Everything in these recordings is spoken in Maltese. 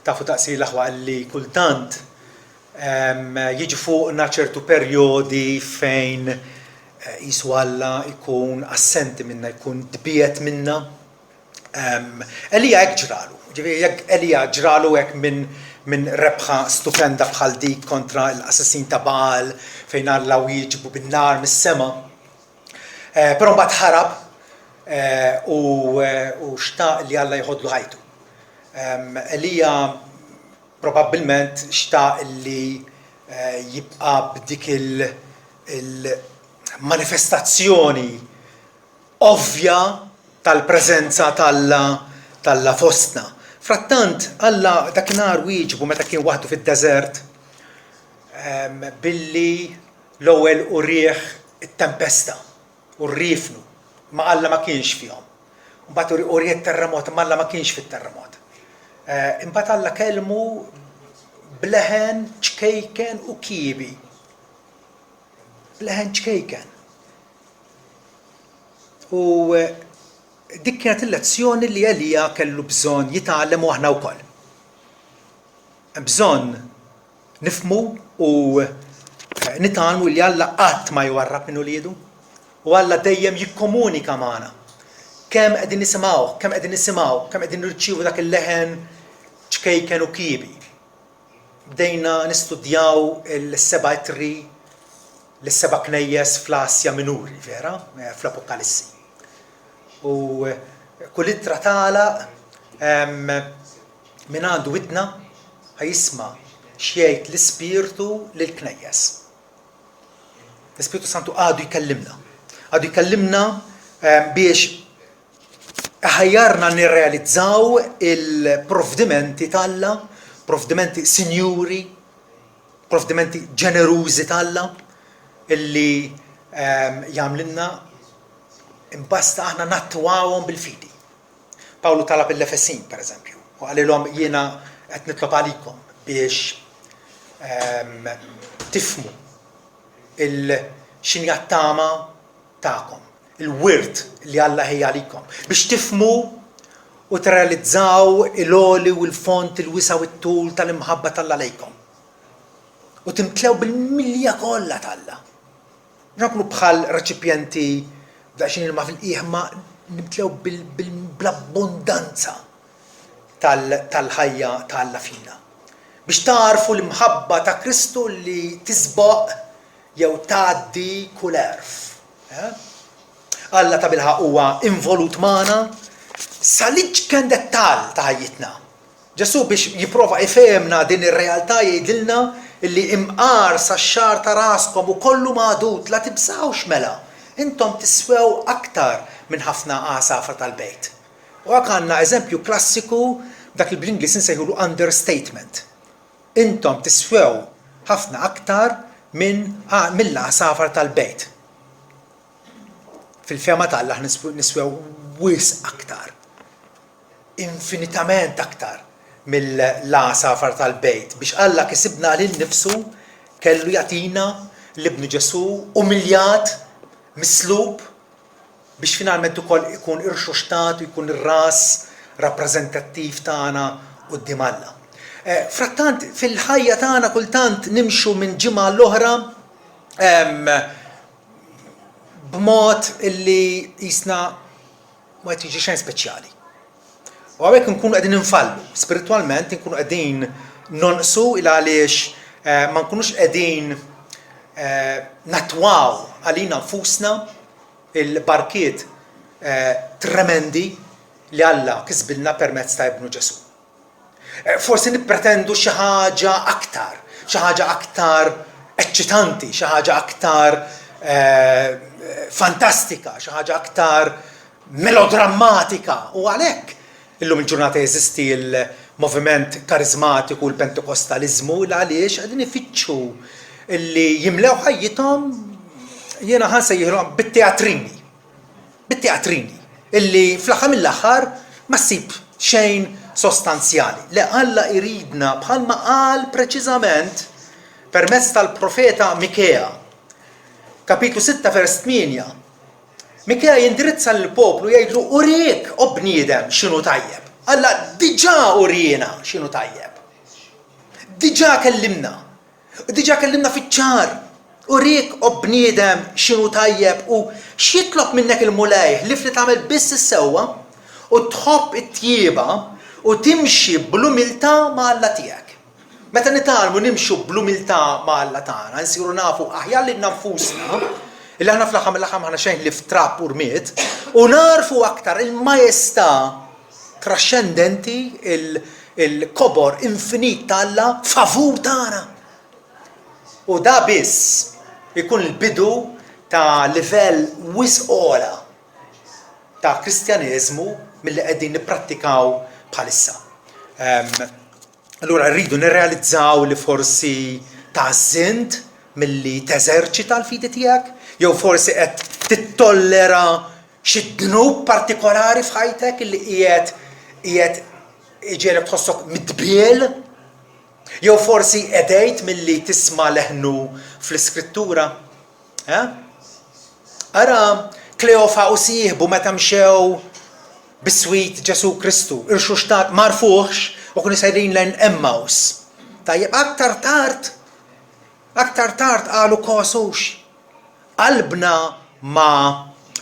tafu taqsir l-aħwa li kultant jiġu fuqna ċertu perjodi fejn qisu Alla jkun assenti minna, jkun dbiet minna. Elija hekk ġralu. Ġifieri jekk Elija ġralu hekk minn rebħa stupenda bħal dik kontra l-assassin ta' Baal fejn Alla wieġbu bin-nar mis-sema. Però mbagħad ħarab u xtaq li Alla jħodlu ħajtu. Elija probabbilment xtaq li jibqa' b'dik il-manifestazzjoni ovvja tal-preżenza tal-Alla fostna. Frattant Alla dakinhar wieġbu meta kien waħdu fid-deżert billi l-ewwel urih it-tempesta u rrifnu ma Alla ma kienx fihom. Mbagħad urih it-terremot ma Alla ma kienx fit-terremot. Imbagħad Alla kellmu bleħen ċkejken u kiebi. Bleħen ċkejken. U dik kienet il-lezzjoni li Elija kellu bżonn jitgħallem aħna wkoll. Hemm bżonn nifhmu u nitgħallmu li Alla qatt ma jwarrab minn uliedu u Alla dejjem jikkomunika magħna. Kemm qegħdin nisimgħu, kemm qegħdin nirċievu dak il-leħen ċkejken u kiebi. Bdejna nistudjaw il-seba' ittri l-seba' knejjes fl-Asja Minuri, vera? Fl-Apokalissi. U kull ittra tagħlaq min għandu widna ħajisma' x'jgħid l-Ispirtu lill-knejjes. L-Ispirtu Santu għadu jkellimna biex ħajjarna nirrealizzaw il-provdimenti t'Alla, provdimenti sinjuri, provdimenti ġenerużi t'Alla illi jagħmlilna imbasta aħna nattwawhom bil-fidi. Pawlu talab il-Efesin, pereżempju, u qalilhom jiena qed nitlob għalikom biex tifhmu x'inhi t-tama tagħkom, il-wirt li Alla ħejja għalikom, biex tifhmu u tirrealizzaw il-għoli u l-font il-wisa u t-tul tal-imħabba t'Alla lejkom. U timtlew bil-milja kollha t'Alla. Nkunu bħal reċipjenti daqsxejn ilma fil-qiegħ ma nimtlew bl-abbundanza tal-ħajja ta' Alla fina. Biex tarfu l-imħabba ta' Kristu li tisbaq jew tgħaddi kull erf. Alla ta' bilħaq huwa involut magħna sal-iġken dettall ta' ħajjitna. Ġesu biex jipprova ifehmna din ir-realtà jgħidilna illi imqar sax-xar ta' raskom u kollu magħdud la tibżgħux mela. Intom tiswew aktar minn ħafna għasafra tal-bejt. U hekk għandna eżempju klassiku dak li bl-Ingliż insejħulu understatement. Intom tiswew ħafna aktar mill-għasafra tal-bejt. Fil-fema tal-Alla niswew wis aktar. Infinitament aktar mill-għasafra tal-bejt. Biex Alla kisibna lil-nifsu kellu jagħtina l-Ibnu Ġesu umiljat mislub biex finalment ukoll ikun irxuxtat u jkun ir-ras rappreżentattiv tagħna quddiem Alla. Frattant fil-ħajja tagħna kultant nimxu minn ġimgħa l-oħra b'mod illi qisna ma tiġi xejn speċjali. U hawnhekk nkunu qegħdin infallu, spiritwalment nkunu qegħdin nonqsu il għaliex ma nkunux qegħdin natwaw għalina nfusna il-barkiet tremendi li Alla kisbilna permezz ta' Ibnu Ġesu. Forsi nippretendu xi ħaġa aktar eċċitanti, xi ħaġa aktar fantastika, xi ħaġa aktar melodrammatika u għalhekk illum il-ġurnata jeżisti il-moviment karizmatiku l-Pentekostaliżmu li għaliex qegħdin ifittxu illi jimlew ħajjithom jiena ħansejħilhom bit-teatrini. Illi fl-aħħar mill-aħħar ma ssib xejn sostanzjali. Le Alla jridna bħalma qal preċiżament permezz tal-profeta Mikea. Kapitlu 6 vers 8. Mikea jindirizza lill-poplu jgħidlu urek bniedem x'inhu tajjeb. Alla diġà urina x'inhu tajjeb. diġà kellimna fiċ-ċar. Urik u bniedem x'inhu tajjeb u x'jitlob minnek il-mulej li tagħmel biss is-sewwa u tħobb it-tjieba u timxi bl-umiltà ma' Alla tiegħek. Meta nitalmu nimxu bl-umiltà ma' Alla tagħna, nsiru nafu aħjar li nfusna, illi aħna fl-aħħar mill-aħħar aħna xejn li f'trapp u rmiet, u narfu aktar il-majestà trascendenti il-kobor infinit ta' favur tagħna. U da biss ikun il-bidu ta' livell wisqola ta' kristjaneżmu milli qegħdin nipprattikaw bħalissa. Allura rridu nirrealizzaw li forsi tażint milli teżerċita l-fidi tiegħek, jew forsi qed tittollera xi dnub partikolari f'ħajtek li qiegħed iġielek tħossok midbiel, jew forsi qedejt milli tisma' leħnu fl-Iskrittura. Ara Kleofa u sieħbu meta mxew bis-swit Ġesu Kristu, irxu xtat marfuħx u kunu sejrin lejn Emmaus. Tajjeb aktar tard qalu kosux. Qalbna ma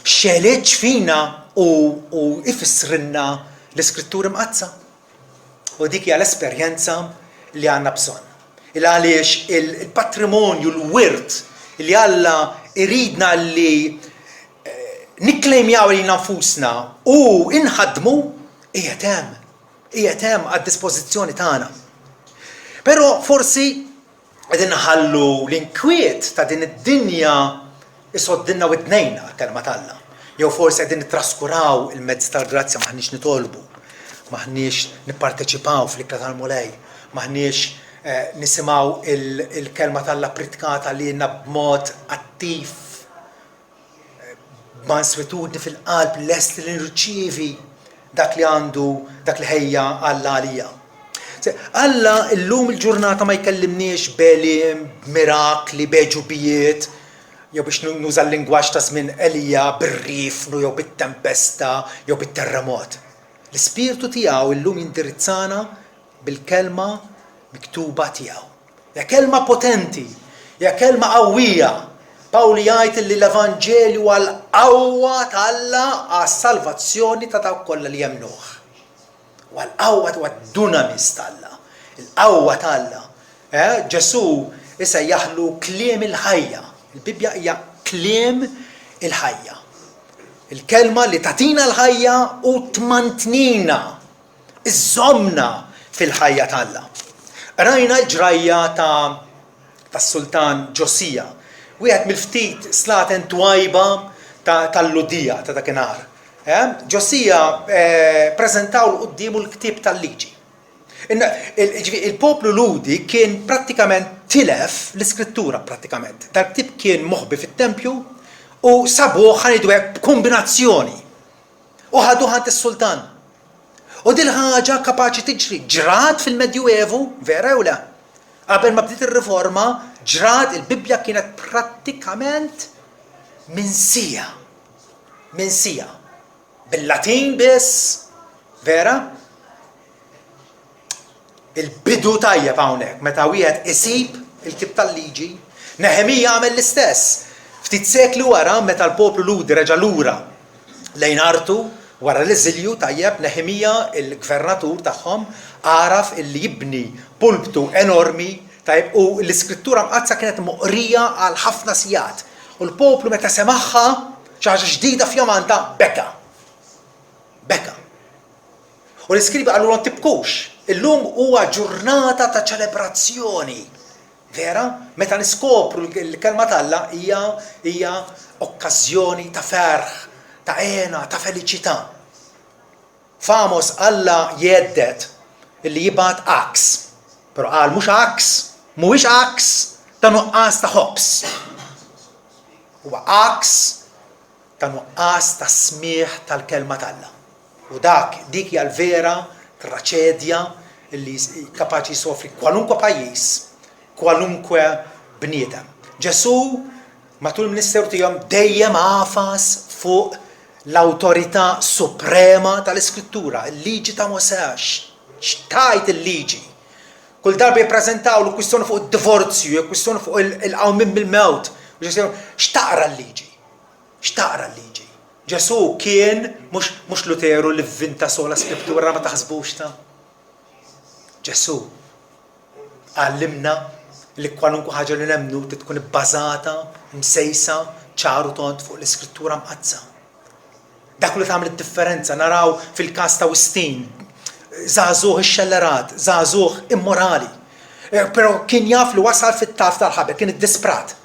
xelitx fina u ifissrinna l-Iskrittura mqazza. U dik hija l-esperjenza li għandna bżonn. Għaliex il-patrimonju, l-wirt li Alla iridna li nikklejmjaw li nfusna u inħadmu qiegħed hemm għad-dispożizzjoni tagħna. Però forsi qegħdin naħallu l-inkwiet ta' din id-dinja isoddilna widnejna l-kelma t'Alla. Jew forsi qegħdin nittraskuraw il-mezz tal-grazzja maħniex nitolbu, maħniex nipparteċipaw fl-ikla tal-mulej, maħniex nisimgħu il-kelma t'Alla prittkata lilna b'mod attiv, b'manswitudni fil-qalb lest li nirċievi dak li għandu, dak li ħejja Alla għalija. Alla illum il-ġurnata ma jkellimniex b'elim, mirakli, beġubijiet, jew biex nuża l-lingwaġġ ta' żmien Elija bir-rifnu jew bit-tempesta jew bit-terremot. L-Ispirtu tiegħu illum jindirizzana bil-kelma miktuba tiegħu. Ja kelma potenti, ja kelma qawwija. Pawli jgħid li l-Evanġelju għall-qawwa t'Alla għas-salvazzjoni ta' dawk kollha li jemmnuh. Għall-qawwa għad-dunamis t'Alla, il-qawwa t'Alla. Ġesu issa jaħlu kliem il-ħajja. Il-Bibja hija kliem il-ħajja. Il-kelma li tatina l-ħajja u tmantnina, iżżommna fil-ħajja t'Alla. Rajna l-ġrajja tas-Sultan Ġosija. Wieħed mill-ftit slaten twajba tal-ludija ta' dakinhar. Ġosija preżentaw qudiemu l-ktieb tal-liġi. Il-poplu ludi kien prattikament tilef l-Iskrittura prattikament. Dal-ktieb kien moħbi fit-tempju u sabuh ħanidu b'kombinazzjoni. U ħadu ħadd is-sultan. U dil ħaġa kapaċi tiġri ġrat fil-Medjuevu, vera jew le? Qabel ma bdiet ir-riforma, ġrat il-Bibja kienet prattikament minsija. Bil-Latin biss, vera? Il-bidu tajjeb hawnhekk, meta wieħed isib il-ktieb tal-liġi, Neħemija għamel l-istess. Ftit sekli wara, meta l-poplu ludi reġa' lura lejn Artu, wara l-eżilju tajjeb, Neħemija, il-gvernatur tagħhom, għaraf illi jibni pulptu enormi tajjeb u l-Iskrittura mqazza kienet moqrija għal ħafna sigħat. U l-poplu meta semaħħa xi ħaġa ġdida f'jamanta beka. U l-iskribi qalu ma tibkux. Illum huwa ġurnata ta' ċelebrazzjoni. Vera? Meta niskopru l-kelma t'Alla hija okkażjoni ta' ferħ, ta' għena, ta' feliċità. Famos Alla jeddet illi jibgħat aks. Però qal mhuwiex aks ta' nuqqas ta' ħobs. Huwa aks ta' nuqqas ta' smieħ tal-kelma t'Alla. U dik hija l-vera traċedja li kapaċi jsofri kwalunkwe pajjiż, kwalunkwe bniedem. Ġesu matul il-Ministeru tiegħu dejjem għafas fuq l-awtorità suprema tal-Iskrittura, il-liġi ta' Mosè, x'tajt il-liġi. Kull darba jippreżentaw lu kwistjoni fuq id-divorzju, kwistjoni fuq il-qawm minn bil-mewt. X'taqra l-liġi? X'taqra l-liġi? Ġesu kien mhux Luteru li vvinta sola skriptura ma taħsbux ta'. Ġesu għallimna li kwalunkwe ħaġa li nemmnu tkun ibbażata, msejsa, ċaru tont fuq l-iskrittura mqazza. Dak li tagħmel id-differenza naraw fil-każ ta' Wistin, żagħżugħ ix-xellerat, żagħżugħ immorali. Però kien jaf li wasal fit-taf tal-ħaber, kien iddisprat.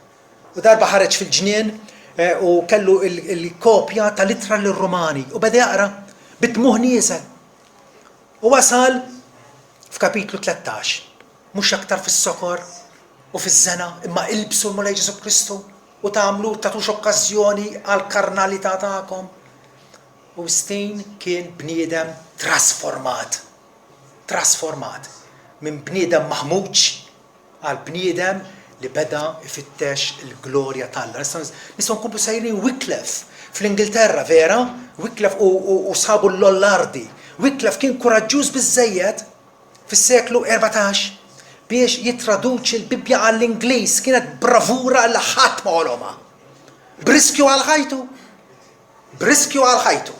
U darba ħareġ fil-ġnien u kellu il-kopja tal-ittra lir-Rumani u beda jaqra bid-dmuħ nieżel. U wasal f'kapitlu 13, mhux aktar fis-sokor u fiż-żena, imma ilbsu l-Mulej Ġesu Kristu u tagħmlu tagħtux okkażjoni għall karnalità tagħkom. U Wistin kien bniedem trasformat minn bniedem maħmuġ għal bniedem li beda ifittex il-glorja tal-Alla. Nistgħu nkomplu sejrin Wycliffe fl-Ingilterra, vera? Wycliffe u sabu l-Lollardi. Wycliffe kien kuraġġuż biżżejjed fis-seklu 14 biex jitraduċi l-Bibja għall-Ingliż, kienet bravura li ħadd ma għolhomha. Briskju għal ħajtu.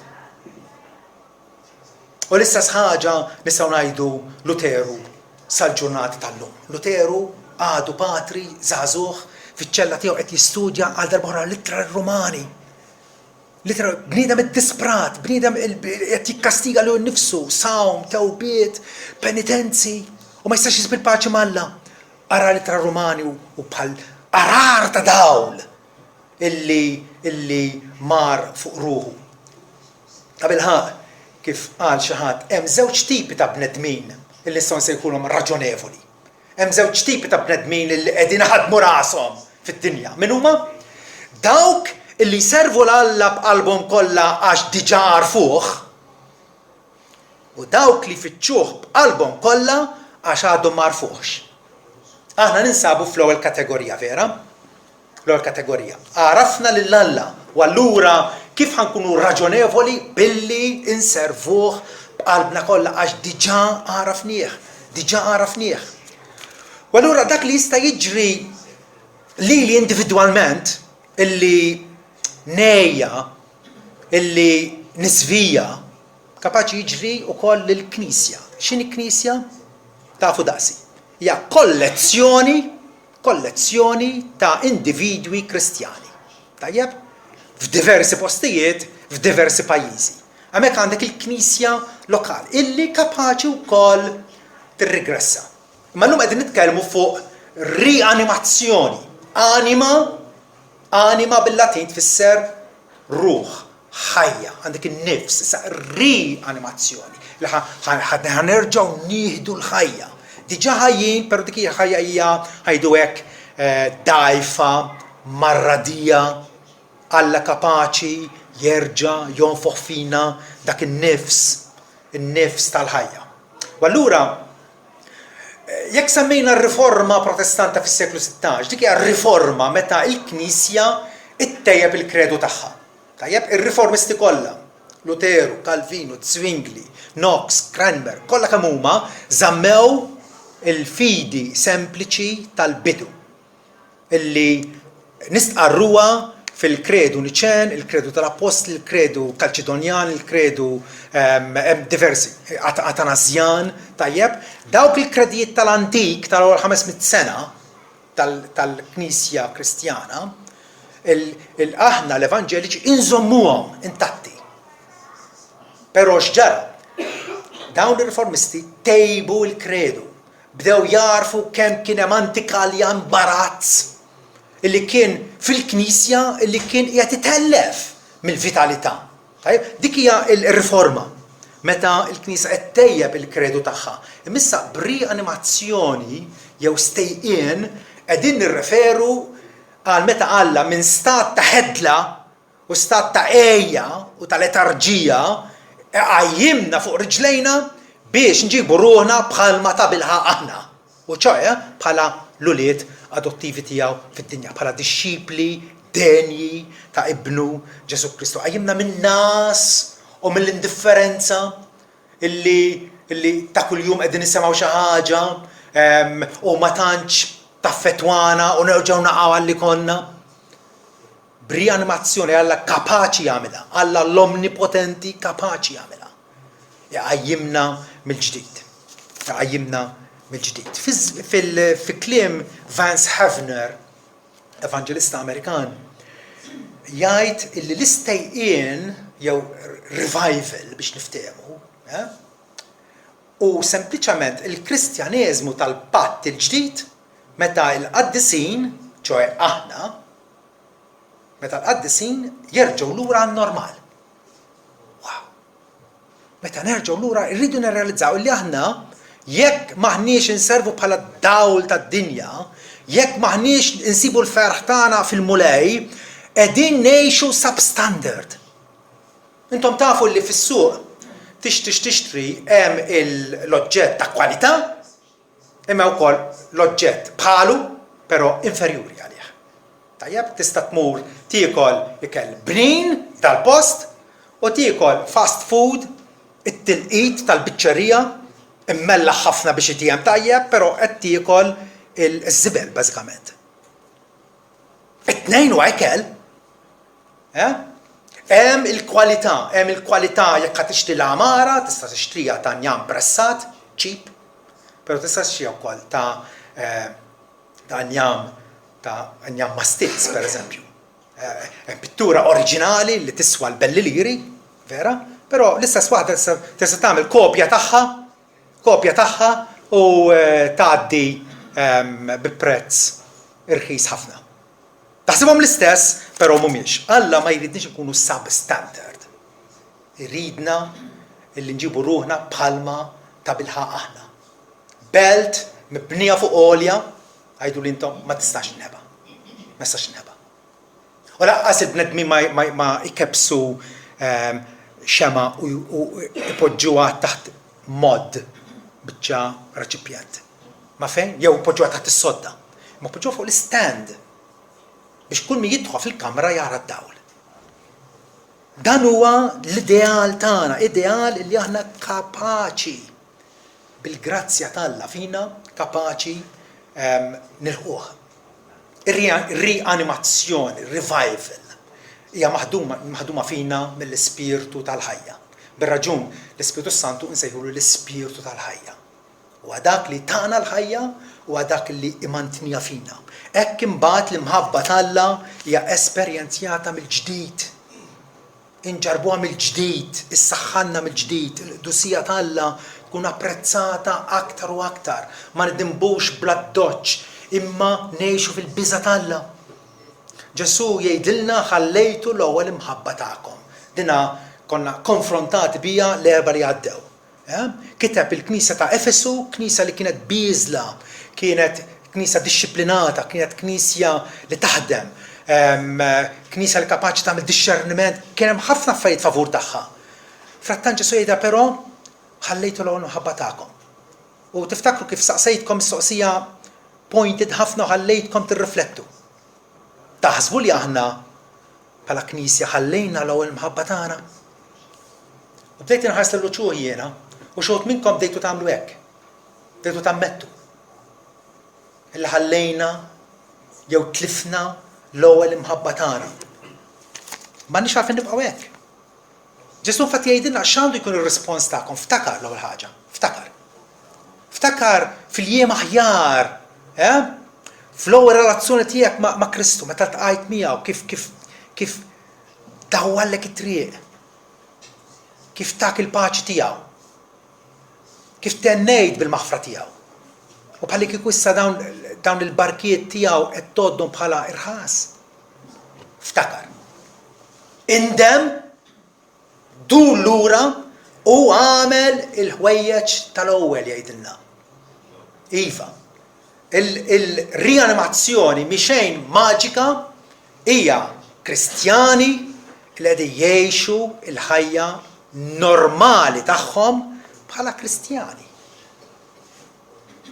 U l-istess ħaġa nistgħu ngħidu Luteru sal-ġurnati tal-lum. Luteru għadu patri żagħżugħ fiċ-ċella tiegħu qed jistudja għal darba oħra l-ittra Rumani. Litra bniedem id-disprat, bniedem qed jikkastiga lil nnifsu, sawm, tewbiet, penitenzi, u ma jistax jisbil paċi malla. Ara l-ittra Rumani u bħal arar ta' dawl illi mar fuq ruħu. Ta' bilħaq kif qal xi ħadd, hemm żewġ tipi ta' bnedmin illi nistgħu nsejħulhom raġonevoli. Hemm żewġ tipi ta' bnedmin illi qegħdin iħaddmu rashom fid-dinja. Min huma? Dawk illi jservu l-Alla b'qalbhom kollha għax diġà għarfuh, u dawk li jfittxuh b'qalbhom kollha għax għadhom ma għarfuhx. Aħna ninsabu fl-ewwel kategorija, vera? L-ewwel kategorija. Għarafna lill-Alla u allura kif ħankunu raġonevoli billi inservuh b'qalbna kollha għax diġà għarafnieh. U allura dak li jista' jiġri lili individwalment illi nejja, illi nisvija, kapaċi jiġri wkoll lill-Knisja. X'inhi Knisja? Tafu daqsi. Hija kollezzjoni ta' individwi Kristjani. Tajjeb? F'diversi postijiet, f'diversi pajjiżi. Hemmhekk għandek il-Knisja lokali illi kapaċi wkoll tirrigressa. Imma llum qegħdin nitkellmu fuq rianimazzjoni. Anima bil-Latin tfisser ruħ, ħajja, għandek in-nifs, issa rianimazzjoni. Ħanerġgħu nieħdu l-ħajja. Diġà ħajjin, però dik hija ħajja hija ħajdu hekk dgħajfa, marradija, Alla kapaċi jerġa' jonfoħ fina dak in-nifs tal-ħajja. U allura jekk semmejna r-riforma protestanta fis-seklu 16, dik hija r-riforma meta l-Knisja ittejjeb il-kredu tagħha. Tajjeb ir-riformisti kollha, Luteru, Calvino, Zwingli, Knox, Cranmer, kollha kemm huma żammew il-fidi sempliċi tal-bidu illi nistqarruha fil-kredu Niċen, il-kredu tal-Apostli, il-kredu Kalċidonjan, il-kredu diversi, Atanasjan, tajjeb, dawk il-kredijiet tal-antik tal-ewwel 500 sena tal-Knisja Kristjana, aħna l-Evanġeliċi inżommuhom intatti. Però x'ġara? Dawn ir-riformisti tejbu l-kredu, bdew jarfu kemm kien hemm antikalja imbarazz illi kien fil-Knisja illi kien qiegħed itellef mill-vitalità. Dik hija l-riforma meta l-Knisja qed tejjeb il-kredu tagħha. Imissa b'rianimazzjoni jew stejqien qegħdin nirreferu għal meta Alla minn stat ta' ħedla u stat ta' ejja u ta' letarġija għajjimna fuq riġlejna biex nġibu ruħna bħalma ta' bilħaq aħna. U ċoħe bħala l-uliet adottivi tiegħu fid-dinja, bħala disċipli denji ta' ibnu Ġesu Kristu. Għajjimna minn nas u mill-indifferenza illi ta' kuljum qegħdin nisimgħu xi ħaġa u ma tantx taffetwana u nerġgħu naqgħu għalli konna. B'rianimazzjoni Alla kapaċi jagħmilha, Alla l-omnipotenti kapaċi jagħmilha. Jaqajjimna mill-ġdid. Jaqajjimna mill-ġdid. Fi kliem Vance Havner, evanġelista Amerikan, jgħid illi l-istejqien jew revival biex niftehmu, u sempliċement il-Kristjaneżmu tal-Patt il-ġdid meta l-qaddisin, ċoe aħna, meta l-qaddisin jerġgħu lura għan-normal. Wow! Meta nerġgħu lura rridu nirrealizzaw li aħna jekk maħniex inservu bħala dawl tad-dinja, jekk maħniex insibu l-ferħ tagħna fil-mulej, qegħdin ngħixu substandard. Intom tafu li fis-suq tixtri hemm l-oġġett ta' kwalità, imma wkoll l-oġġett bħalu però inferjuri għalih. Tajjeb tista' tmur tiekol ikel bnin tal-post u tiekol fast food it-tilqit tal-biċċerija immellaħ ħafna biex itiem tajjeb, però qed tiekol il-żibel bażikament. It-tnejn huwa ikel. Hemm il-kwalità jekk qed tixtri l-amara, tista' tixtriha ta' njam pressat, cheap, però tista' tixtriha wkoll ta' njam mastilz pereżempju. Hemm pittura oriġinali li tiswa l-belli liri, vera? Però l-istess waħda tista' tagħmel kopja tagħha u tgħaddi bi prezz irħis ħafna. Taħsibhom l-istess, però mhumiex. Alla ma jridniex ikunu substandard. Iridna illi nġibu ruħna bħalma ta' bilħaq aħna. Belt mibnija fuq olja, għajdu li intom ma tistax nħeba. Ma tistax nħeba. U laqqas il-bnedmin ma ikebsu xema u ipoġġuha taħt mod biċċa reċipjent. Ma fejn? Jew poġġuha taħt is-sodda. Ma poġġuha fuq l-stand biex kull min jidħol fil-kamra jara d-dawl. Dan huwa l-ideal tagħna, ideal li aħna kapaċi bil-grazzja t'Alla fina kapaċi nilħuh. Ir-rianimazzjoni, revival, hija maħduma fina mill-Ispirtu tal-ħajja. Bir-raġun l-Ispirtu Santu nsejħulu l-Ispirtu tal-ħajja. Huwa dak li tagħna l-ħajja u dak li imantinja fina. Hekk imbagħad l-imħabba t'Alla hija esperjenzjata mill-ġdid. Inġarbuha mill-ġdid, issaħħanna mill-ġdid, il-qdusija t'Alla tkun apprezzata aktar u aktar. Ma nidinbux bla doċċ, imma ngħixu fil-biża' t'Alla. Ġesu jgħidilna ħallejtu l-ewwel imħabba tagħkom. Dina konna konfrontati bija l-erba' li għaddew. Kiteb il-Knisja ta' Efesu, knisja li kienet biżla, kienet knisja disciplinata, kienet knisja li taħdem, knisja li kapaċi tagħmel discerniment, kien hemm ħafna affarijiet favur tagħha. Frattant Ġesu jgħidha però ħallejtu l-ewwel imħabba tagħkom. U tiftakru kif saqsejtkom mistoqsija pointed ħafna u ħallejtkom tirriflettu. Taħsbu li aħna bħala knisja ħallejna l-ewwel imħabba tagħna? U bdejt inħares l-wuċuħ jiena, u xogħod minnkom bdejtu tagħmlu hekk. Bdejtu tammettu. Illi ħallejna jew tlifna l-ewwel imħabba tagħna. M'għandniex għalfejn nibqgħu hekk. Ġesu fatt jgħidilna x'għandu jkun ir-rispons tagħkom, ftakar l-ewwel ħaġa, ftakar. Ftakar fil-jiem aħjar, fl-ewwel relazzjoni tiegħek ma' Kristu, meta tqajt miegħu kif dawwallek it-triq. Kif tak il-paċi tiegħu. Kif tennejt bil-maħfra tiegħu. U bħalli kieku issa dawn il-barkiet tiegħu qed tgħoddhom bħala irħas. Ftakar. Indem dur lura u għamel il-ħwejjeġ tal-ewwel jgħidilna. Iva. Il-rianimazzjoni mixejn maġika hija Kristjani li qegħdin jgħixu il-ħajja normali tagħhom bħala Kristjani.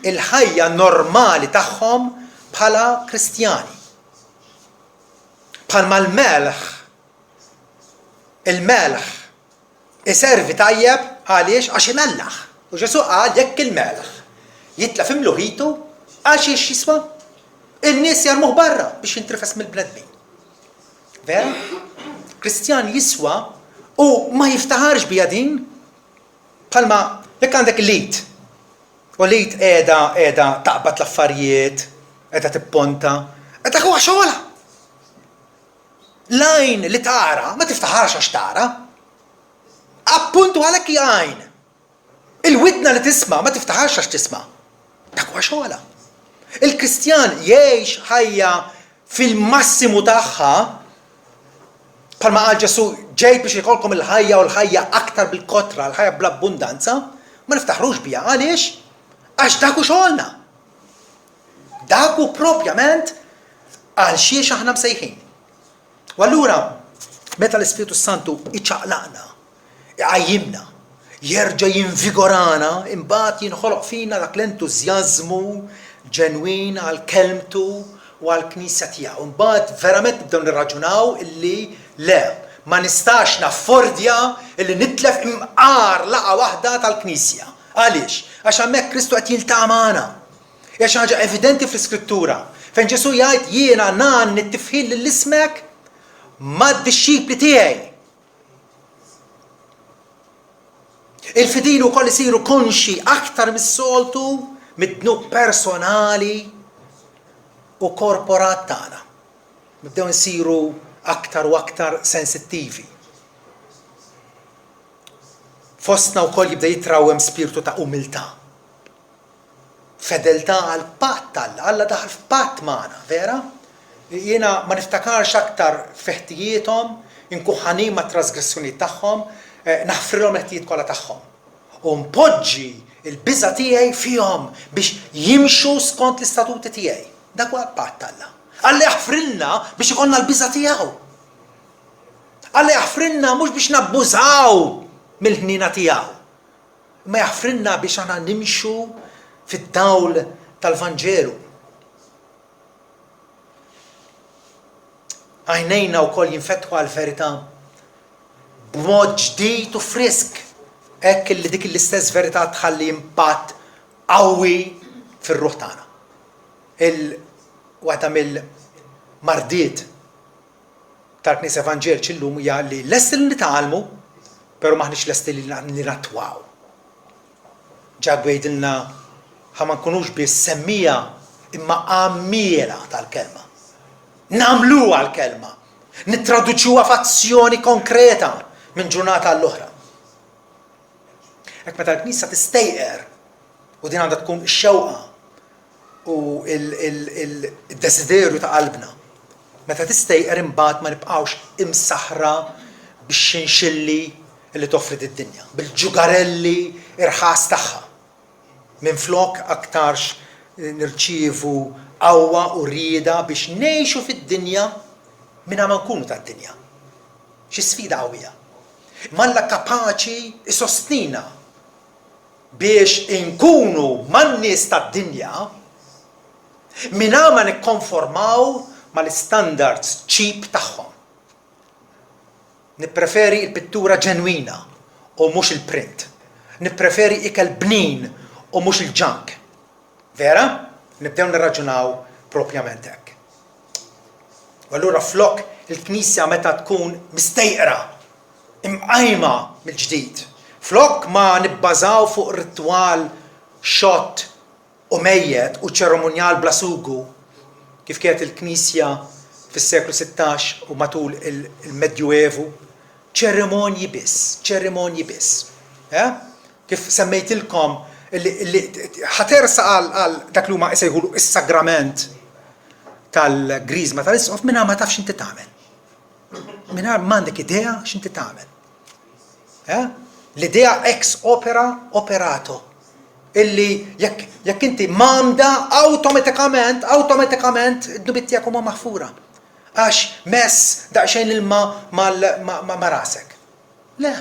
Il-ħajja normali tagħhom bħala Kristjani. Bħalma l-melħ, il-melħ iservi tajjeb għaliex għax imellaħ. U Ġesu qal jekk il-melħ jitlef imluħitu għax jiswa in-nies jarmuh barra biex jintrefes mill-bnedmin. Vera? Kristjan jiswa u ma jiftaħarx bija din bħalma jekk għandek lit. U lit qiegħda taqbad l-affarijiet, qiegħda tipponta, qiegħda huwa xogħla. L-għajn li tara ma tiftaħarx għax tara. Appuntu għalhekk hija għajn. Il-widna li tisma' ma tiftaħarx għax tisma'. Dak huwa xogħla. Il-Kristjan jgħix ħajja fil-massimu tagħha bħalma qal Ġesu ġejt biex ikolkom il-ħajja u l-ħajja aktar bil-kotra, l-ħajja bl-abbundanza, ma niftaħrux biha għaliex? Għax dak hu xogħolna. Dak hu propjament għal xiex aħna msejħin. U allura meta l-Ispiritu Santu iċċaqlaqna, iqajjimna, jerġa' jinvigorana, imbagħad jinħoloq fina dak l-entużjażmu ġenwin għal kelmtu u għal knisja tiegħu. Imbagħad verament nibdew nirraġunaw illi le, ma nistax naffordja illi nitlef imqar laqa waħda tal-Knisja. Għaliex? Għax hemmhekk Kristu qed jiltaqa' magħna. Hija xi ħaġa evidenti fl-Iskrittura. Fejn Ġesu jgħid jiena nan nittifħil lill-ismek mad-dixxipli tiegħi. Il-fidin ukoll isiru konxi aktar mis-soltu mid-dnub personali u korporat tagħna. Nibdew insiru aktar u aktar sensittivi. Fostna wkoll jibda jitrawhem spiritu ta' umiltà. Fedeltà għal patt Alla daħal f'patt magħna, vera? Jiena ma niftakarx aktar feħtijietom, inkuħanin ma' trasgressjoni tagħhom, naħfrilhom il-ħtijiet kollha tagħhom. U mpoġġi il-biża' tiegħi fihom biex jimxu skont l-istatuti tiegħi. Dak huwa l-patt Alla. Alla jaħfrilna biex ikollna l-biża' tiegħu. Alla jaħfrilna mhux biex nabbużaw mill-ħnina tiegħu. Ma jaħfrilna biex aħna nimxu fid-dawl tal-Vanġelu. Għajnejna wkoll jinfetħu għall-verità b'mod ġdid u frisk. Hekk li dik l-istess verità tħalli impatt qawwi fir-ruħ tagħna. Waħda mill-mardiet tal-Knisja Evanġeliċi llum hija li lesti li nitgħallmu, però maħniex lesti li nattwaw. Ġa gwejdilna ħa ma nkunux biss semmija imma għammiela tal-kelma. Nagħmluha l-kelma. Nittraduċuha f'azzjoni konkreta minn ġurnata għall-oħra. Hekk meta l-Knisja tistejqer u din għandha tkun ix-xewqa u il-desiderju ta' qalbna. Meta tistejqer imbagħad ma nibqgħux imsaħra bix-xinxilli li toffri d-dinja, bil-ġugarelli irħas tagħha. Minflok aktarx nirċievu qawwa u rieda biex ngħixu fid-dinja mingħajr ma nkunu tad-dinja. Xi sfida qawwija. Malla kapaċi isostnina biex inkunu man-nies tad-dinja mingħajr ma nikkonformaw mal-standards cheap tagħhom. Nippreferi l-pittura ġenwina u mhux il-print. Nippreferi ikel bnin u mhux il-junk. Vera? Nibdew nirraġunaw propjament hekk. U allura flok il-Knisja meta tkun mistejqra, imqajma mill-ġdid. Flok ma nibbażaw fuq ritwal xott u mejjed u ċeremonjal bla sugu kif kienet il-Knisja fis-seklu 16 u matul il-Medjuevu, ċerimonji biss. Kif semmejtilkom ħatersa għal dak li huma jsejħulu is-sagrament tal-Griżma tal-Isqof mingħajr ma tafx inti tagħmel. Mingħajr m'għandek idea x'inti tagħmel. L-idea ex opera operato. Illi jekk inti m'għamda awtomatikament id-dubit tiegħek huma maħfura. Għax mess daqsxejn ilma ma' rasek. Le.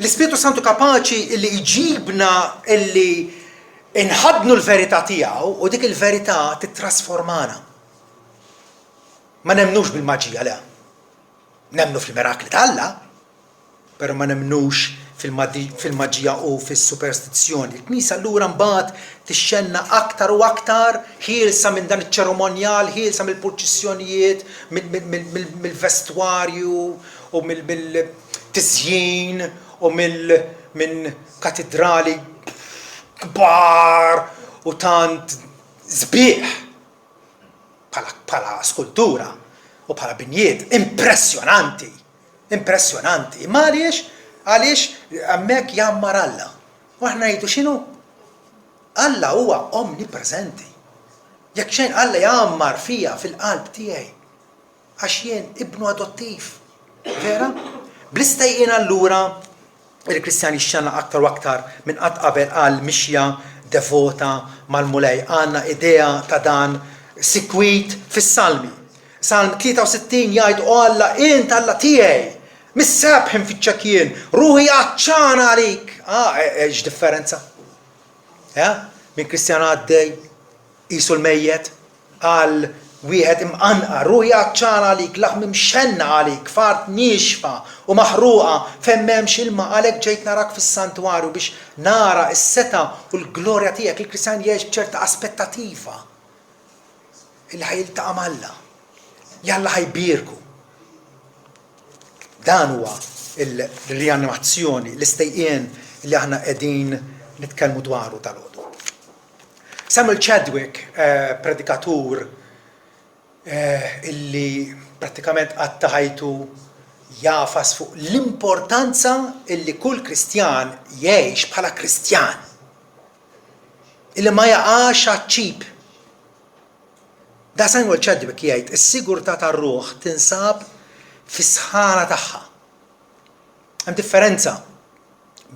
L-Ispiritu Santu kapaċi illi jġibna illi inħadnu l-verità tiegħu u dik il-verità titrasformana. Ma nemnux bil-maġija le. Nemnu fil-mirakli ta' Alla, però ma nemnux fil-maġija u fis-superstizzjoni. Il-Knisja allura mbagħad tixxenna aktar u aktar ħielsa minn dan iċ-ċeremonjal, ħielsa mill-purċissjonijiet, mill-vestwarju u mill-tiżjin u minn katedrali kbar u tant sbieħ bħala skultura u bħala binjiet impressjonanti. Ma għaliex hemmhekk jammar Alla. U aħna ngħidu x'inhu? Alla huwa omnipreżenti. Jekk xejn Alla jammar fija fil-qalb tiegħi għax jien ibnu adottiv. Vera? Bl-istejjien allura il-Kristjani xxanna aktar u aktar minn qatt qabel għal mixja devota mal-mulej. Għandna idea ta' dan sikwit fis-Salmi. Salm 63 jgħid o Alla int Alla tiegħi mis-sebħin fiċ-ċekjien, ruħi għaċċana għalik. X'differenza? Min Kristjan għaddej qisu l-mejjet għal wieħed imqanqa, ruħi għaċċana għalik, laħm imxenna għalik, fart nixfa u maħruqa fejn m'hemmx ilma għalhekk ġejt narak fis-santwarju biex nara s-seta u l-glorja tiegħek. Il-Kristjan jgħix b'ċerta aspettativa illi ħajiltaqa' m'Alla. Jalla ħajbierku. Dan huwa il-rianimazzjoni, l-istejqien li aħna qegħdin nitkellmu dwaru tal-għodu. Samuel Chadwick, predikatur illi prattikament qatt ħajtu jafas fuq l-importanza illi kull Kristjan jgħix bħala Kristjan. Illi ma jaqax għaċ-ċib. Da Samuel Chadwick jgħid is-sigurtà tar-ruħ tinsab fis-sħana tagħha. Hemm differenza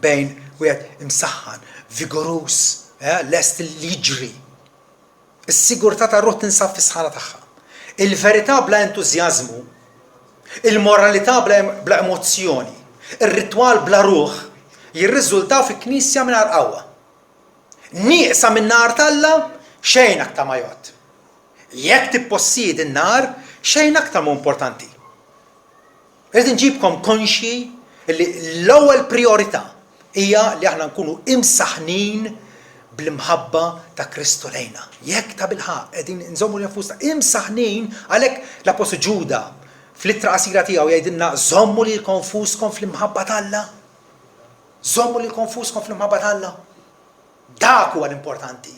bejn wieħed imsaħħan, vigorus, lest li jiġri. Is-sigurtà tar-ruħ tinsab fis-sħana tagħha. Il-verità bla entużjażmu, il-moralità bla emozzjoni, ir-ritwal bla ruħ jirriżultaw fi knisja mingħajr qawwa. Nieqsa min-nar tal-Alla xejn aktar ma jgħod. Jekk tippossiedi n-nar xejn aktar mu importanti. Rrid nġibkom konxi li l-ewwel priorità hija li aħna nkunu imsaħnin bl-imħabba ta' Kristu lejna. Jekk ta' bilħaq qegħdin nżommu nfusna imsaħnin għalhekk l-Apostlu Ġuda fl-ittra qasira tiegħu jgħidilna żommu lil konfuskom fl-imħabba tal-Alla. Żommu lil konfuskom fl-imħabba tal-Alla. Dak huwa l-importanti.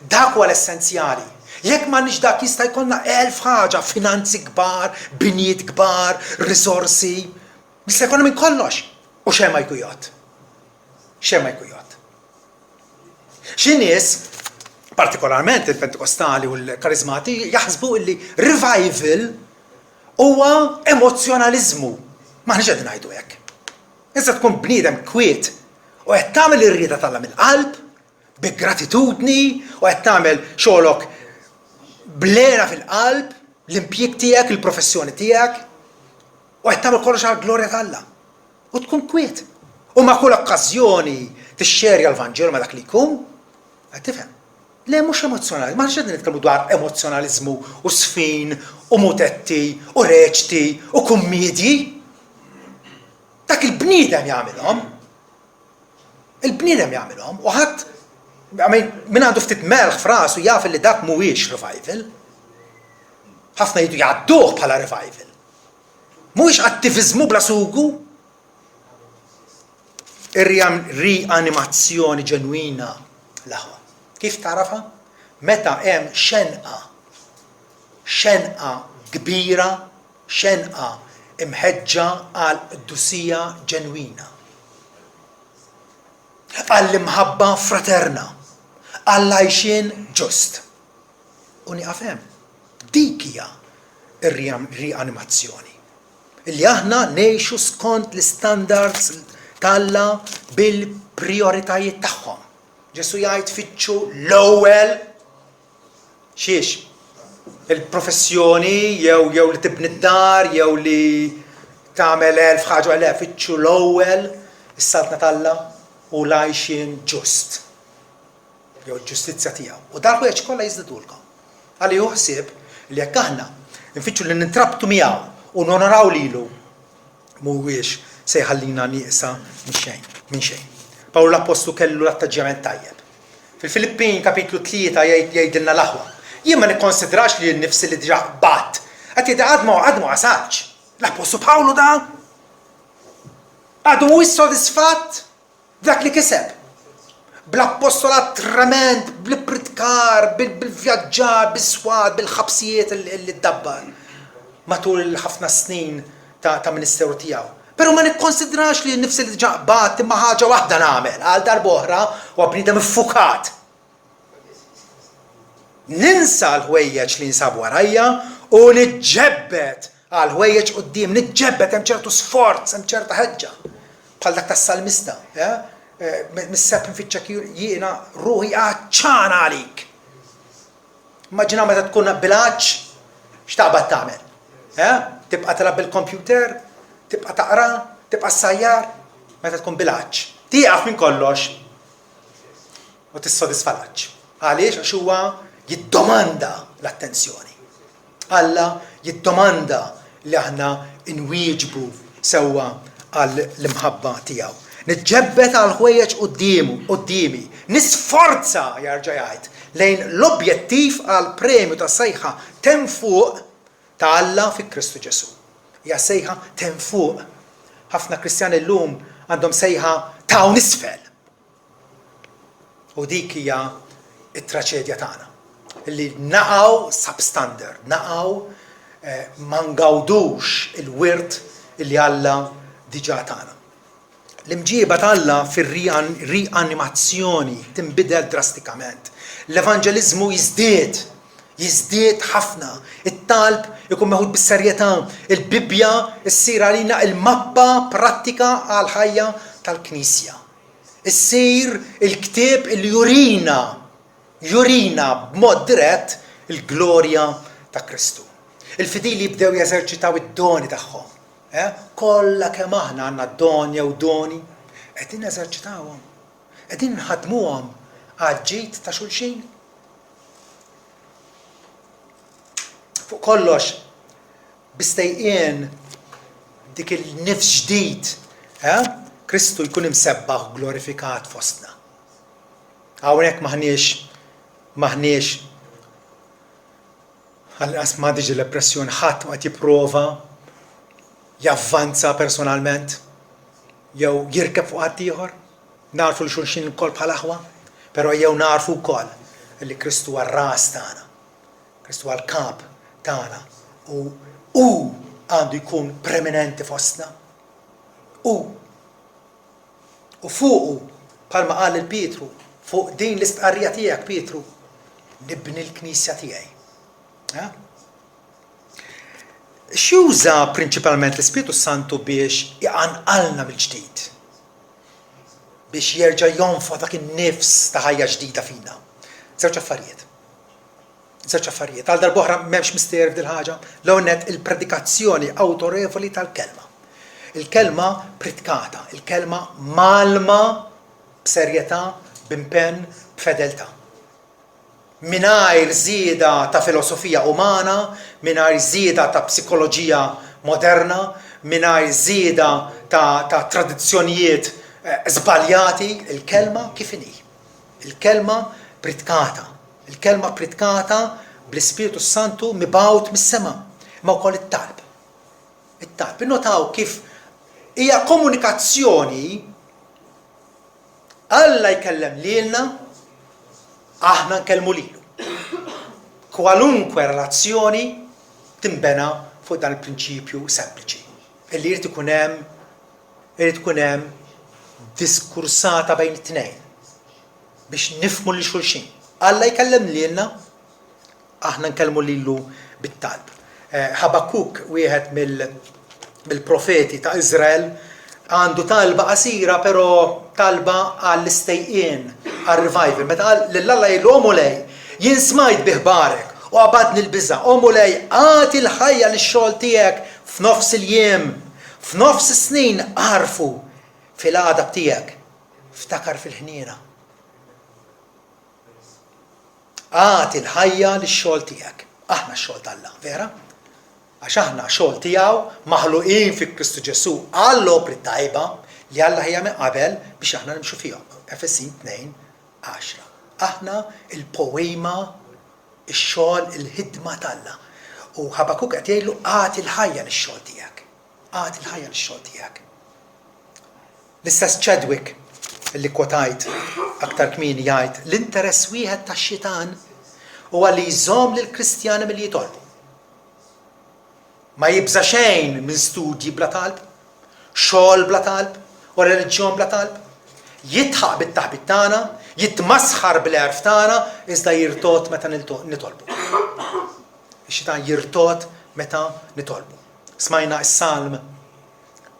Dak huwa l-essenzjali. Jekk m'għandniex dak jista' jkollna 1000 ħaġa, finanzi kbar, binjiet kbar, risorsi, jista' jkollna minn kollox u xejn ma jkun jgħod. Xejn ma jkun jgħod. Xi nies, partikolarment il-Pentekostali u l-Karizmati, jaħsbu li revival huwa emozjonaliżmu. M'aħniex qegħdin ngħidu hekk. Issa tkun bniedem kwiet u qed tagħmel ir-rieda tagħha mill-qalb, bi gratitudni u qed tagħmel xogħolok blera fil-qalb, l-impjieg tiegħek, il-professjoni tiegħek, u qed tagħmel kollox għall-glorja tal-Alla. U tkun kwiet. U ma' kull okkażjoni tixxerja l-Vanġelu ma' dak li jkun, qed tifhem. Le mhux emozjonali, ma rridx nitkellmu dwar emozjonaliżmu u sfin u mutetti u reċti u kummedji. Dak il-bniedem jagħmilhom. Il-bniedem jagħmilhom u ħadd min għandu ftit melħ f'rasu jaf li dak mhuwiex revival. Ħafna jgħidu jgħadduh bħala revival. Mhuwiex attiviżmu bla sugu. Ir-rianimazzjoni ġenwina laħwa. Kif tarafha? Meta hemm xenqa kbira, xenqa imħeġġa għal qdusija ġenwina. Għall-imħabba fraterna. Għall-għajxien ġust. U nieqaf hemm. Dik hija ir-rianimazzjoni. Illi aħna ngħixu skont l-standards tal-Alla bil-prioritajiet tagħhom. Ġesu jgħid fitxu l-ewwel xiex il-professjoni jew li tibni d-dar jew li tagħmel 1000 ħaġa għalha fitxu l-ewwel is-saltna tal-Alla u l-għajxien ġust. Jew il-ġustizzja tiegħu. U dak wieħed kollha jiżdidulkom. Għalli juħsib li jekk aħna nfittxu li nintrabtu miegħu u nonoraw lilu mhuwiex se jħallina nieqsa minn xejn. Pawlu l-Apostlu kellu l-attaġġjament tajjeb. Fil-Filippin kapitlu 3 jgħidilna l-aħwa. Jien ma nikkonsidrax li n-nifsi li diġà qbad. Qed jgħid għadmu għasalx. L-Apostlu Pawlu da għadu mhuwiex sodisfatt dak li kiseb. Bl-appostolat trement, bil-pritkar, bil-vjaġġar, bil-swad, bil-ħabsijiet li d-dabbar matul ħafna snin ta' ministeru tiegħu. Pero ma nikkonsidrax li n-nifsi li diġà qbad imma ħaġa waħda nagħmel għal darb'oħra u bniedem iffukat. Ninsa l-ħwejjeġ li nsab warajja u niġġebbet għal ħwejjeġ quddiem, niġġebbet hemm ċertu sforz, hemm ċerta ħeġġa. Bħal dak tas-salmista, mis-sepp nfittxek jiena ruħi għaċċana għalik. Immaġina meta tkun bilanċ x'taqbad tagħmel? Tibqa' tilab bil-computer, tibqa' taqra, tibqa' ssajjar, meta tkun bilanċ. Tieqaf minn kollox u tissodisfa l-aċċ. Għaliex għax huwa jiddomanda l-attenzjoni. Alla jiddomanda li aħna inwieġbu sewwa għal l-imħabba tiegħu. Niġġebbet għal ħwejjeġ qudiemi, nisforza jarġa' jgħid lejn l-objettiv għal premju ta' sejħa temm fuq ta' Alla fi Kristu Ġesu. Hija sejħa temm fuq. Ħafna Kristjani llum għandhom sejħa ta' nisfel. U dik hija t-traċedja tagħna. Li naqgħu substandard, naqgħu ma ngawdux il-wirt li Alla diġà tagħna. L-imġiba ta' fir-rianimazzjoni tinbidel drastikament. L-evanġeliżmu jiżdied ħafna. It-talb ikun meħud bis-serjetà. Il-Bibja ssir għalina il-mappa prattika għal ħajja tal-Knisja. Issir il-ktieb li jurina b'mod dirett il-glorja ta' Kristu. Il-fidili jibdew jeżerċitaw id-doni tagħhom. Kollha kemm aħna għandna doni jew doni, qegħdin neżerċitawhom, qegħdin nħaddmuhom għal ġid ta' xulxin. Fuq kollox bistejqien dik il-nifs ġdid, Kristu jkun imsebbaħ glorifikat fostna. Hawnhekk maħniex għal-qas m'għandix l-impressjoni ħadd ma qed jipprova javvanza personalment jew jirkeb fuq ħadd ieħor, narfu li xulxin ukoll bħal aħwa, però jew narfu wkoll li Kristu huwa r-ras tagħna, Kristu huwa l-kap tagħna u għandu jkun preminenti fostna. U fuqu bħalma qal il-Pietru, fuq din l-istqarrija tiegħek Pietru, nibni l-Knisja tiegħi. X'juża prinċipalment l-Ispiritu Santu biex iqanqalna mill-ġdid? Biex jerġa' jonfoq dak in-nifs ta' ħajja ġdida fina. Żewġ affarijiet. Għal darb'oħra m'hemmx mister f'dil ħaġa. L-ewwel nett il-predikazzjoni awtorevoli tal-kelma. Il-kelma pritkata, il-kelma malma b'serjetà, b'impenn, b'fedeltà. Mingħajr żieda ta' filosofija umana, mingħajr żieda ta' psikoloġija moderna, mingħajr żieda ta' tradizzjonijiet żbaljati, il-kelma kif inhi. Il-kelma pritkata. Il-kelma pritkata bl-Ispiritu Santu mibgħut mis-sema, ma wkoll it-talb. It-talb. Innotaw kif hija komunikazzjoni Alla jkellem lilna, aħna nkellmu lilu. Kwalunkwe relazzjoni timbena fuq dan il-prinċipju sempliċi. Illi jrid ikun hemm diskursata bejn it-tnejn biex nifhmu lil xulxin. Alla jkellem lilna, aħna nkellmu lilu bit-talb. Ħabakuk wieħed mill-profeti ta' Iżrael għandu talba qasira, però talba għall-istejqien, għall-revival. Meta qal lill-Alla jgħidu omulej, jien smajt biħbarek u għabadni l-biża. Omulej, għati l-ħajja lix-xogħol tiegħek f'nofs il-jiem, f'nofs is-snin għarfu fil-għadab tiegħek, ftakar fil-ħniena. Għati l-ħajja lix-xogħol tiegħek. Aħna x-xogħol tal-Alla, vera? Għax aħna xogħol tiegħu maħluqin fi Kristu Ġesu għall-opri tajba li Alla ħejja minn qabel biex aħna nimxu fihom. Efesin 2:10. Aħna il-poema, ix-xogħol, il-ħidma t'Alla. U Ħabakuk qed jgħidlu għati l-ħajja lix-xogħol tiegħek. Għati l-ħajja lix-xogħol tiegħek. L-istess Chadwick li kwotajt aktar kmieni jgħid l-interess wieħed tax-xitan huwa li jżomm lill-Kristjani milli jitolbu. Ma jibża xejn minn studji bla talb, xogħol bla talb, u reliġjon bla talb. Jitħaq bit-taħbit tagħna, jitmasħar bil-għerf tagħna, iżda jirtot meta nitolbu. Ix-xitan jirtot meta nitolbu. Smajna s-salm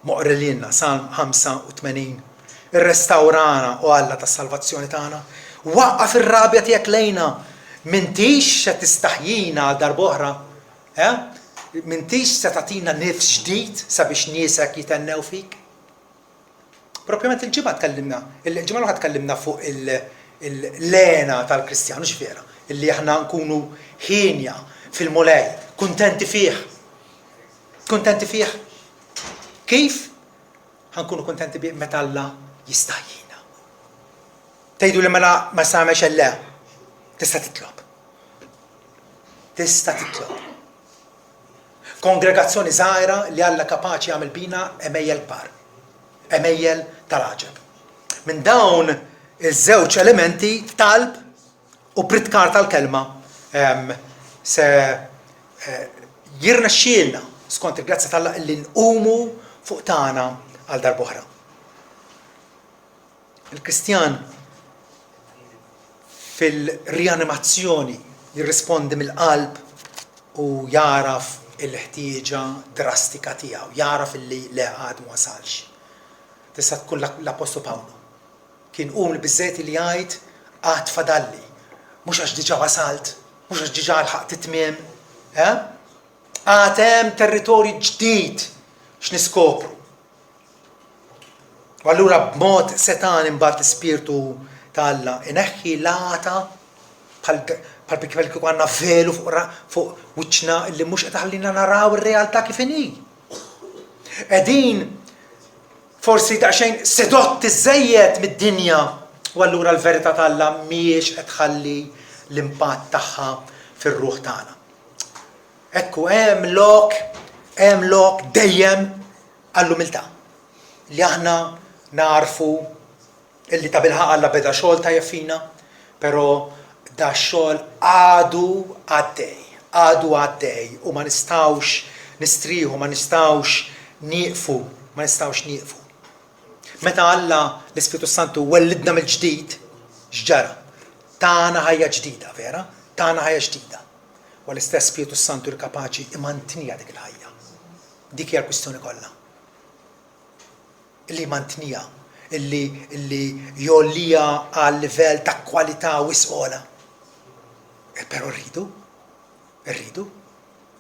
moqrililna, Salm 85. Irrestawrana u Alla tas-salvazzjoni tagħna. Waqqaf ir-rabja tiegħek lejna. M'intix se tistaħjina għal darb'oħra. M'intix se tagħtina nifs ġdid sabiex niesek jitennew fik. Propjament il-ġimgħa tkellimna, il-ġimgħa l-oħra tkellimna fuq il-lena tal-Kristjanu x'vera, illi aħna nkunu ħinja fil-mulej, kuntenti fih. Kuntenti fih. Kif? ħankunu kuntenti bih meta Alla jistajjina. Tgħidu li ma samex le, tista' titlob. Tista' titlob. Kongregazzjoni żgħira li Alla kapaċi jagħmel bina emejjel kbar. Emejjel tal-għaġeb. Minn dawn iż-żewġ elementi talb u pritkar tal-kelma se jirnexxielna skont il-grazza tal-Alla li nqumu fuq tagħna għal darb'oħra. Il-Kristjan fil-rianimazzjoni jirrispondi mill-qalb u jaraf il-ħtieġa drastika tiegħu, jaraf illi le għadu ma wasalx. Tista' tkun l-Apostolu Pawlu. Kien biżżejjed li jgħid għad fadalli, mhux għax diġà wasalt, mhux għax diġà lħaqt it-tmiem, għad hemm territorju ġdid x'niskopru. U allura b'mod setan imbagħad l-Ispirtu ta' ineħħi lata bħal kif għandna velu fuq wiċċna li mhux qed ħallina naraw ir-realtà kif inhi. Qegħdin forsi daqsxejn sedotti żejjed mid-dinja u allura l-verità ta' mhijiex qed tħalli l-impatt tagħha fir-ruħ tagħna. Ekku hemm lok dejjem għall-umiltà li aħna narfu illi ta' bilħaq Alla beda xogħol tajjeb fina, però da xogħol għadu għaddej u ma nistgħux nistrieħu, ma nistgħux nieqfu. Meta Alla l-Ispiritu Santu wellidna mill-ġdid, x'ġara? Tagħna ħajja ġdida, vera? Tagħna ħajja ġdida. U l-istess Spiritu Santu kapaċi imantinija dik il-ħajja. Dik hija l-kwistjoni kollha. Illi mantinija, illi jollija għal livell ta' kwalità wisqola. Però rridu,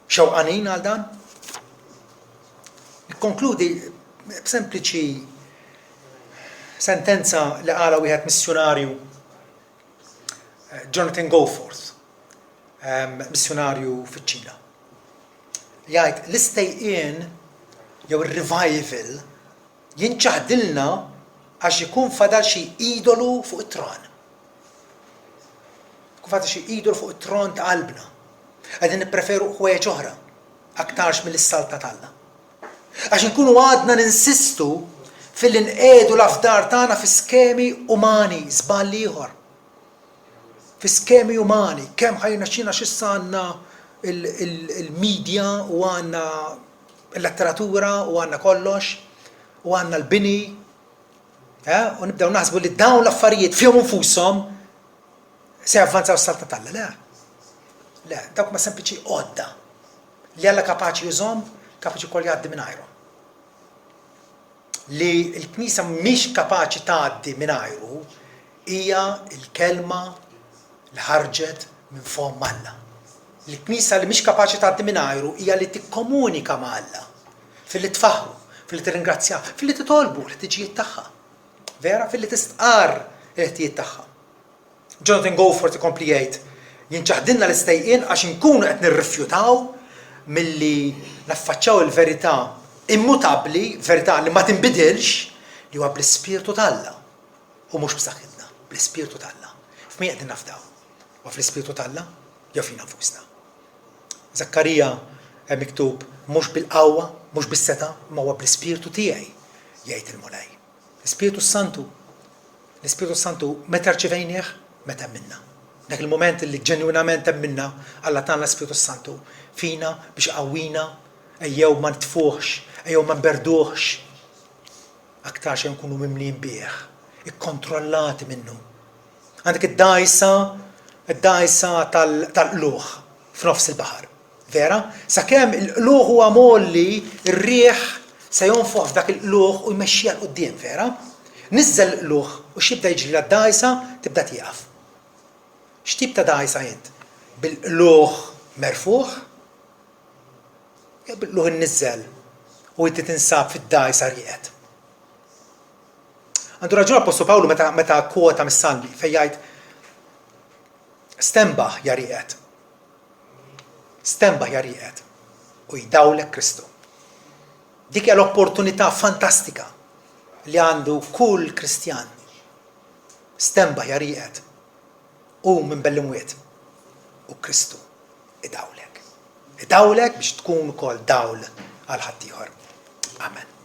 xewqanin għal dan. Nikkonkludi b'sempliċi sentenza li qala wieħed missjonarju, Jonathan Goforth, missjonarju fiċ-Ċina. Jgħid l-istejqien jew ir-revival jinċaħdilna għax ikun fadal xi idolu fuq it-tron. Ikun fadal xi idolu fuq it-tron ta' qalbna. Qegħdin nippreferu ħwejjeġ oħra aktarx mill-salta tagħna. Għax inkunu għadna ninsistu fil-inqedu l-afdar tagħna fi skemi umani, żball ieħor. Fi skemi umani, kemm ħajna xina x'issa għandna il-medja u għandna l-letteratura u għandna kollox u għandna l-bini, u nibdew naħsbu li dawn l-affarijiet fihom infushom se javvanzaw s-salta tagħna. Le, dawk ma sempliċi għodda li Alla kapaċi jużhom, kapaċi wkoll jgħaddi mingħajrhom. Li l-Knisja mhix kapaċi tgħaddi mingħajru hija l-kelma li ħarġet minn fom Alla. L-Knisja li mhix kapaċi tgħaddi mingħajru hija li tikkomunika ma' Alla fil-li tfaħru, fil-li tirringrazzjah, fil-li titolbu l-ħtiġijiet tagħha. Vera, fil-li tistqar l-ħtiġijiet tagħha. Jonathan Goforth ikompli jgħid, jinċaħdilna l-istejqien għax inkunu qed nirrifjutaw milli naffaċċaw il-verità immutabbli, verità li ma tinbidilx, li huwa bl-Ispirtu tal-Alla u mhux b'saħħitna, bl-Ispirtu tal-Alla. F'min qegħdin nafdaw? U fl-Ispirtu tal-Alla jew fina nfusna. Zakkarija hemm miktub mhux bil-qawwa, mhux bis-seta, ma huwa bl-Ispirtu tiegħi jgħid il-Mulej. L-Ispirtu Santu, l-Ispirtu Santu meta rċevejnieh, meta minna. Dak il-moment li ġenwinament minna, Alla tagħna l-Ispirtu Santu fina biex qawwina, ejjew ma ntfuħx, ejjew ma nberduħx. Aktar xejn nkunu mimlin bih, ikkontrollati minnu. Għandek id-dajsa tal-qluħ f'nofs il-baħar. Vera? Sakemm il-qluħ huwa molli, ir-riħ se jonfoq f'dak il-qluħ u jmexxija l qudiem, vera? Niżżel l-qluħ u x'jibda jiġri d-dajsa tibda tieqaf. X'tip ta' dajsa int? Bil-qluħ merfuħ? Jew bil-qluħ inniżżel u inti tinsab fid-dajsa rieqed. Għandu raġun Apostolu Pawlu meta kwota mis-Salmi fejn jgħid stembaħ ja rieqed. Stembaħ ja rieqed u jdawlek Kristu. Dik hija l-opportunità fantastika li għandu kull Kristjan. Stembaħ ja rieqed u minn bell-imwiet u Kristu idawlek. Idawlek biex tkun ukoll dawl għal ħaddieħor. Amen.